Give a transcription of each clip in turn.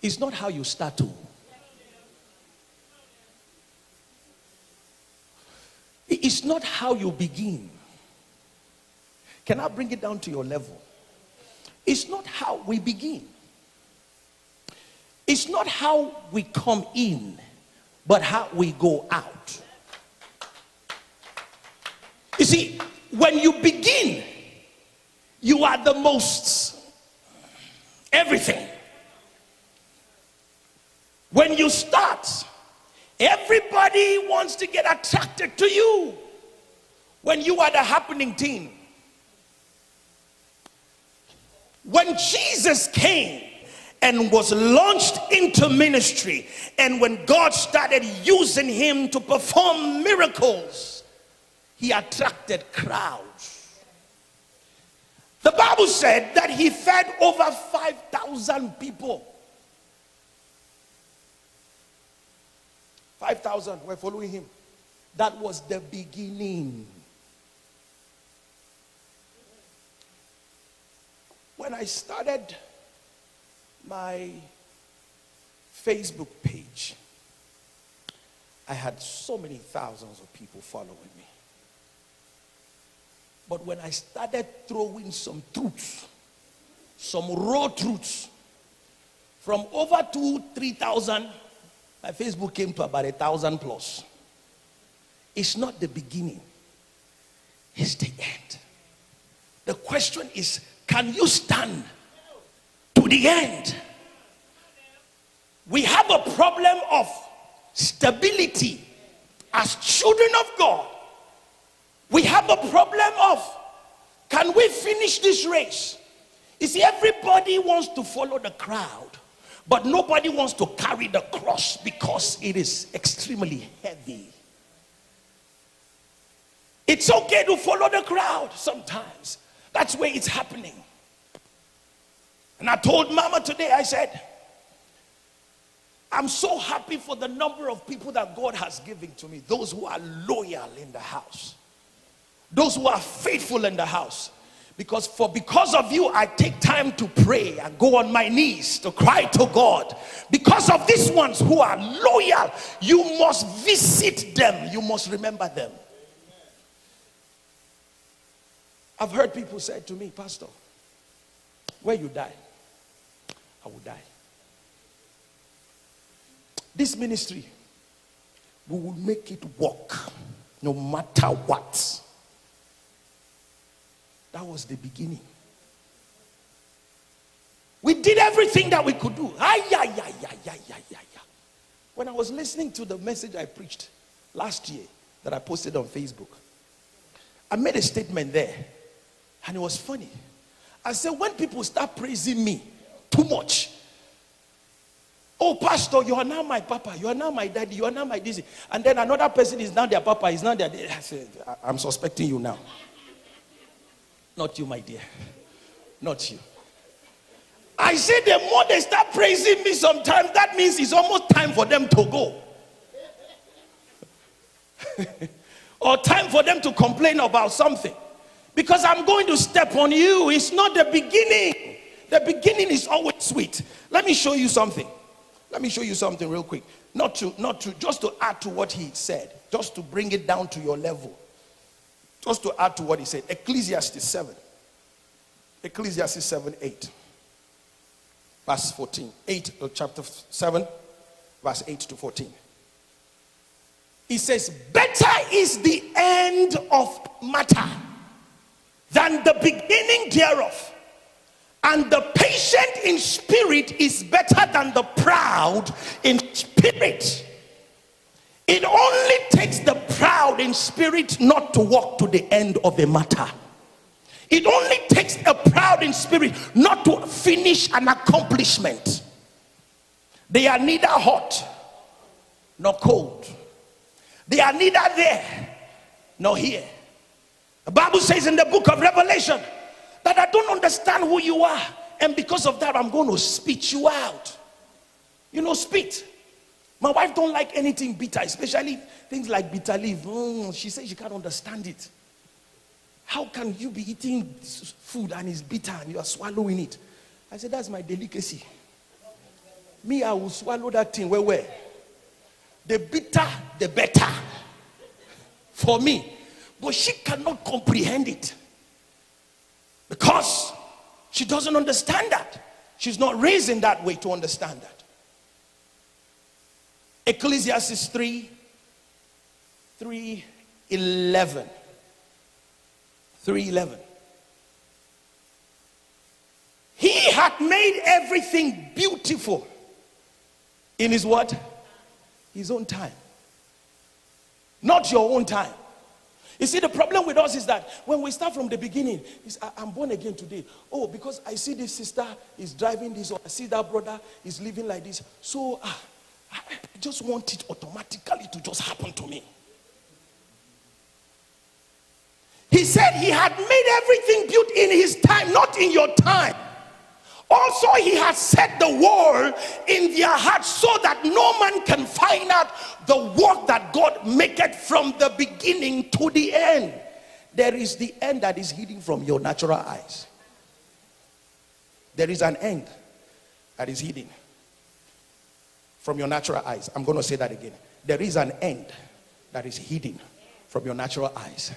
It's not how you start to. It's not how you begin. Can I bring it down to your level? It's not how we begin. It's not how we come in, but how we go out. You see, when you begin, you are the most everything. When you start, everybody wants to get attracted to you. When you are the happening thing. When Jesus came and was launched into ministry, and when God started using him to perform miracles, he attracted crowds. The Bible said that he fed over 5,000 people. 5,000 were following him. That was the beginning. When I started my Facebook page, I had so many thousands of people following me. But when I started throwing some truths, some raw truths, from over 2,000-3,000, my Facebook came to about 1,000 plus. It's not the beginning, it's the end. The question is, can you stand to the end? We have a problem of stability as children of God. We have a problem of, can we finish this race? You see, everybody wants to follow the crowd, but nobody wants to carry the cross because it is extremely heavy. It's okay to follow the crowd sometimes. That's where it's happening. And I told Mama today, I said, I'm so happy for the number of people that God has given to me. Those who are loyal in the house. Those who are faithful in the house. Because of you, I take time to pray and go on my knees to cry to God. Because of these ones who are loyal, you must visit them. You must remember them. I've heard people say to me, Pastor, where you die, I will die. This ministry, we will make it work no matter what. That was the beginning. We did everything that we could do. When I was listening to the message I preached last year that I posted on Facebook, I made a statement there. And it was funny. I said, when people start praising me too much, oh, Pastor, you are now my papa, you are now my daddy, you are now my this. And then another person is now their papa, is now their daddy. I said, I'm suspecting you now. Not you, my dear. Not you. I said, the more they start praising me sometimes, that means it's almost time for them to go. Or time for them to complain about something. Because I'm going to step on you. It's not the beginning. The beginning is always sweet. Let me show you something. Let me show you something real quick. Just to add to what he said. Just to bring it down to your level. Just to add to what he said. Ecclesiastes 7. Ecclesiastes 7:8. Verse 14. Chapter 7, verse 8 to 14. He says, better is the end of matter than the beginning thereof. And the patient in spirit is better than the proud in spirit. It only takes the proud in spirit not to walk to the end of a matter. It only takes a proud in spirit not to finish an accomplishment. They are neither hot nor cold. They are neither there nor here. The Bible says in the book of Revelation that I don't understand who you are, and because of that I'm going to spit you out. You know, spit. My wife don't like anything bitter, especially things like bitter leaf. She says she can't understand it. How can you be eating food and it's bitter and you are swallowing it? I said, that's my delicacy. Me, I will swallow that thing. Where? The bitter, the better. For me. But she cannot comprehend it. Because she doesn't understand that. She's not raised in that way to understand that. Ecclesiastes 3:11. 3:11. He had made everything beautiful in his what? His own time. Not your own time. You see, the problem with us is that when we start from the beginning, I'm born again today. Oh, because I see this sister is driving this, or I see that brother is living like this. So I just want it automatically to just happen to me. He said he had made everything built in his time, not in your time. Also, he has set the world in their hearts so that no man can find out the work that God maketh from the beginning to the end. There is the end that is hidden from your natural eyes. There is an end that is hidden from your natural eyes. I'm going to say that again. There is an end that is hidden from your natural eyes.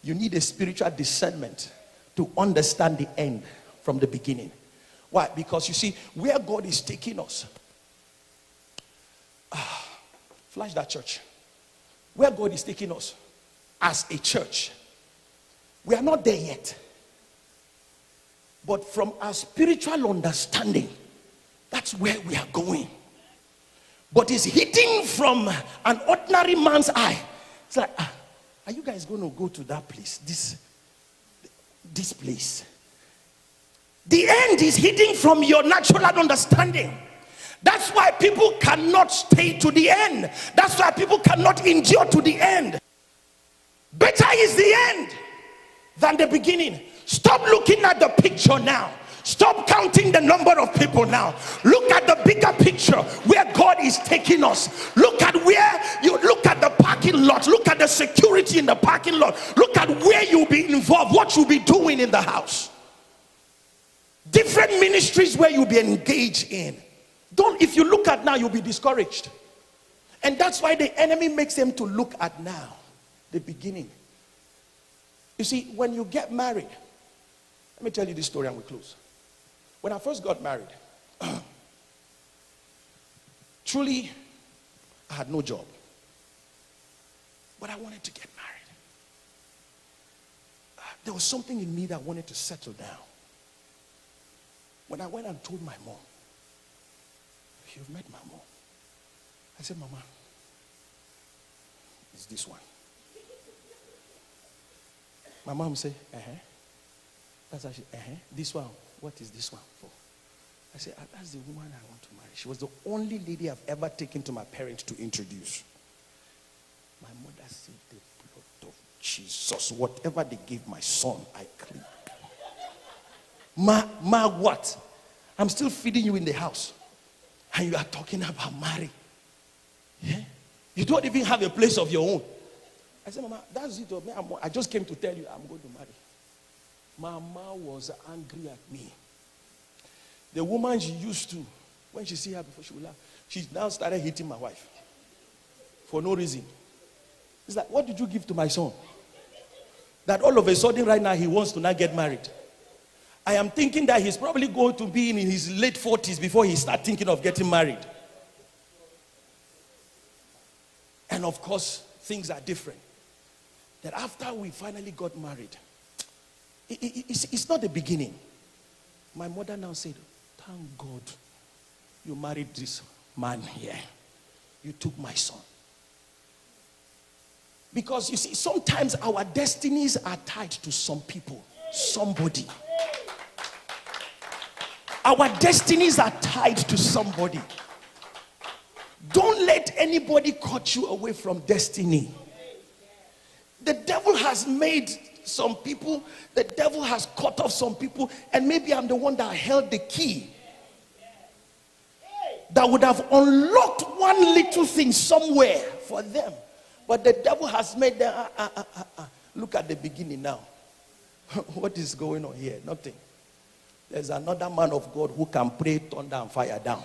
You need a spiritual discernment to understand the end from the beginning. Why? Because you see, where God is taking us. Flash that church. Where God is taking us as a church. We are not there yet. But from our spiritual understanding, that's where we are going. But it's hidden from an ordinary man's eye. It's like, are you guys going to go to that place? This place. The end is hidden from your natural understanding. That's why people cannot stay to the end. That's why people cannot endure to the end. Better is the end than the beginning. Stop looking at the picture now. Stop counting the number of people now. Look at the bigger picture where God is taking us. Look at where you look at the parking lot. Look at the security in the parking lot. Look at where you'll be involved, what you'll be doing in the house. Different ministries where you'll be engaged in. If you look at now, you'll be discouraged. And that's why the enemy makes them to look at now, the beginning. You see, when you get married, let me tell you this story and we close. When I first got married, truly, I had no job. But I wanted to get married. There was something in me that wanted to settle down. When I went and told my mom, you've met my mom. I said, Mama, it's this one. My mom said, That's how she, this one, what is this one for? I said, that's the woman I want to marry. She was the only lady I've ever taken to my parents to introduce. My mother said, the blood of Jesus, whatever they gave my son, I clean. Ma, what? I'm still feeding you in the house. And you are talking about marry. Yeah? You don't even have a place of your own. I said, Mama, that's it. I just came to tell you I'm going to marry. Mama was angry at me. The woman she used to, when she see her before, she would laugh. She now started hitting my wife. For no reason. It's like, what did you give to my son? That all of a sudden right now he wants to not get married. I am thinking that he's probably going to be in his late 40s before he starts thinking of getting married. And of course, things are different. That after we finally got married, it's not the beginning. My mother now said, thank God you married this man here. You took my son. Because you see, sometimes our destinies are tied to some people, somebody. Our destinies are tied to somebody. Don't let anybody cut you away from destiny. The devil has made some people, the devil has cut off some people, and maybe I'm the one that held the key that would have unlocked one little thing somewhere for them. But the devil has made them, look at the beginning now. What is going on here? Nothing. There's another man of God who can pray thunder and fire down.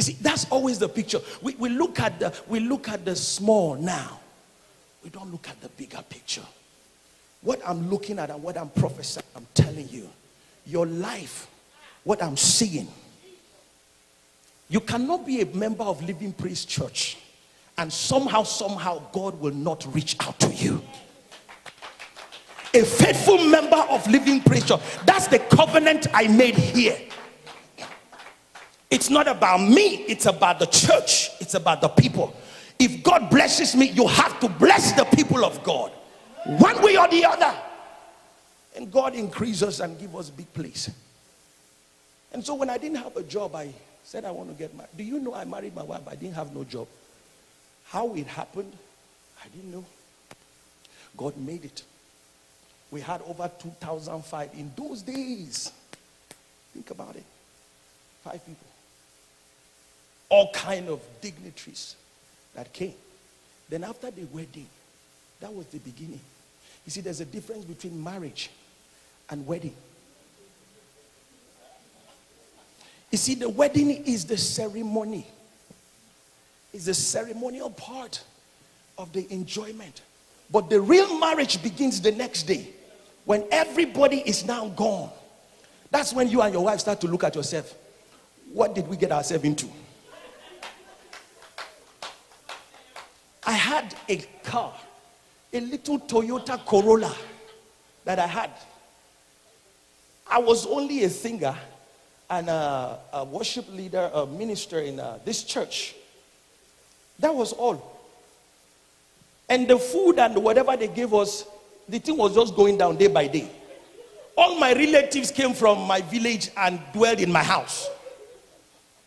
see, that's always the picture. We look at the small now. We don't look at the bigger picture. What I'm looking at and what I'm prophesying, I'm telling you, your life, what I'm seeing, you cannot be a member of Living Praise Church and somehow God will not reach out to you. A faithful member of Living Praise Church, that's the covenant I made here. It's not about me, it's about the church, it's about the people. If God blesses me, you have to bless the people of God, one way or the other. And God increases and gives us a big place. And so when I didn't have a job, I said I want to get married. Do you know I married my wife? I didn't have no job. How it happened, I didn't know. God made it. We had over 2,005 in those days. Think about it. 5 people. All kind of dignitaries that came. Then after the wedding, that was the beginning. You see, there's a difference between marriage and wedding. You see, the wedding is the ceremony. It's the ceremonial part of the enjoyment. But the real marriage begins the next day, when everybody is now gone. That's when you and your wife start to look at yourself. What did we get ourselves into? I had a car, a little Toyota Corolla that I had. I was only a singer and a worship leader, a minister in this church. That was all. And the food and whatever they gave us, the thing was just going down day by day. All my relatives came from my village and dwelled in my house.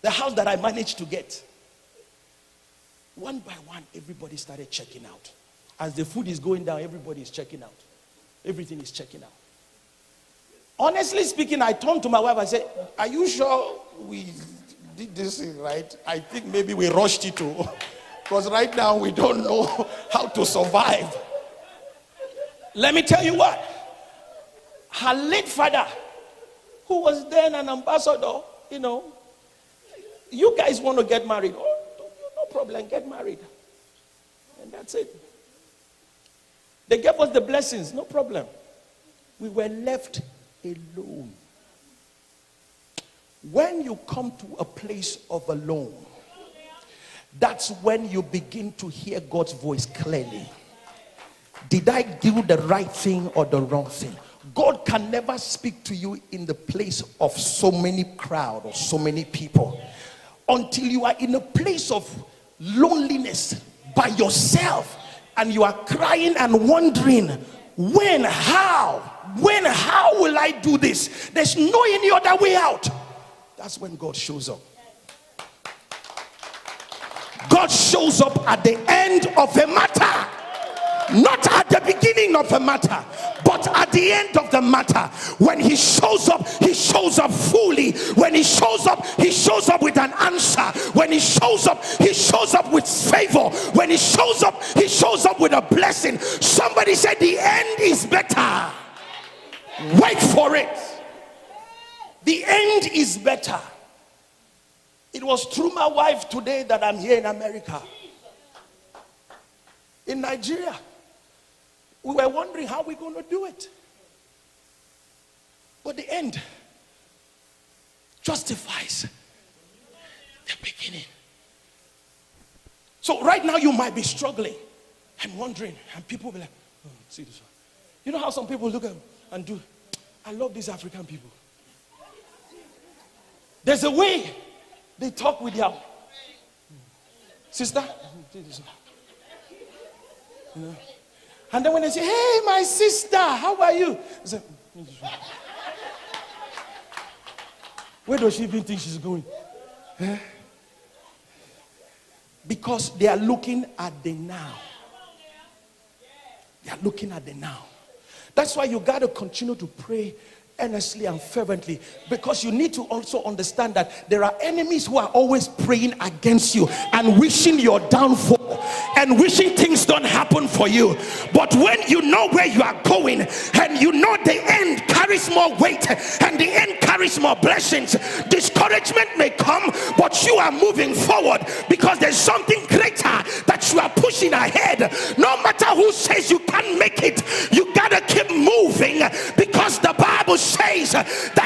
The house that I managed to get. One by one, everybody started checking out. As the food is going down, everybody is checking out. Everything is checking out. Honestly speaking, I turned to my wife, I said, are you sure we did this right? I think maybe we rushed it too. Because right now we don't know how to survive. Let me tell you what. Her late father, who was then an ambassador, you guys want to get married. Oh, no problem, get married. And that's it. They gave us the blessings, no problem. We were left alone. When you come to a place of alone, that's when you begin to hear God's voice clearly. Did I do the right thing or the wrong thing? God can never speak to you in the place of so many crowd or so many people until you are in a place of loneliness by yourself and you are crying and wondering, how will I do this? There's no any other way out. That's when God shows up. God shows up at the end of a matter. Not at the beginning of a matter, but at the end of the matter. When he shows up fully. When he shows up with an answer. When he shows up with favor. When he shows up with a blessing. Somebody said the end is better. Wait for it. The end is better. It was through my wife today that I'm here in America. In Nigeria, we were wondering how we're going to do it. But the end justifies the beginning. So right now you might be struggling and wondering, and people will be like, oh, see this one. You know how some people look at and do, I love these African people. There's a way they talk with their sister. And then when they say, hey, my sister, how are you? I say, where does she even think she's going? Because they are looking at the now. They are looking at the now. That's why you got to continue to pray earnestly and fervently, because you need to also understand that there are enemies who are always praying against you and wishing your downfall and wishing things don't happen for you. But when you know where you are going and you know the end carries more weight and the end carries more blessings, discouragement may come, but you are moving forward because there's something greater that you are pushing ahead. No matter who says you can't make it, you gotta keep moving, because the Bible says that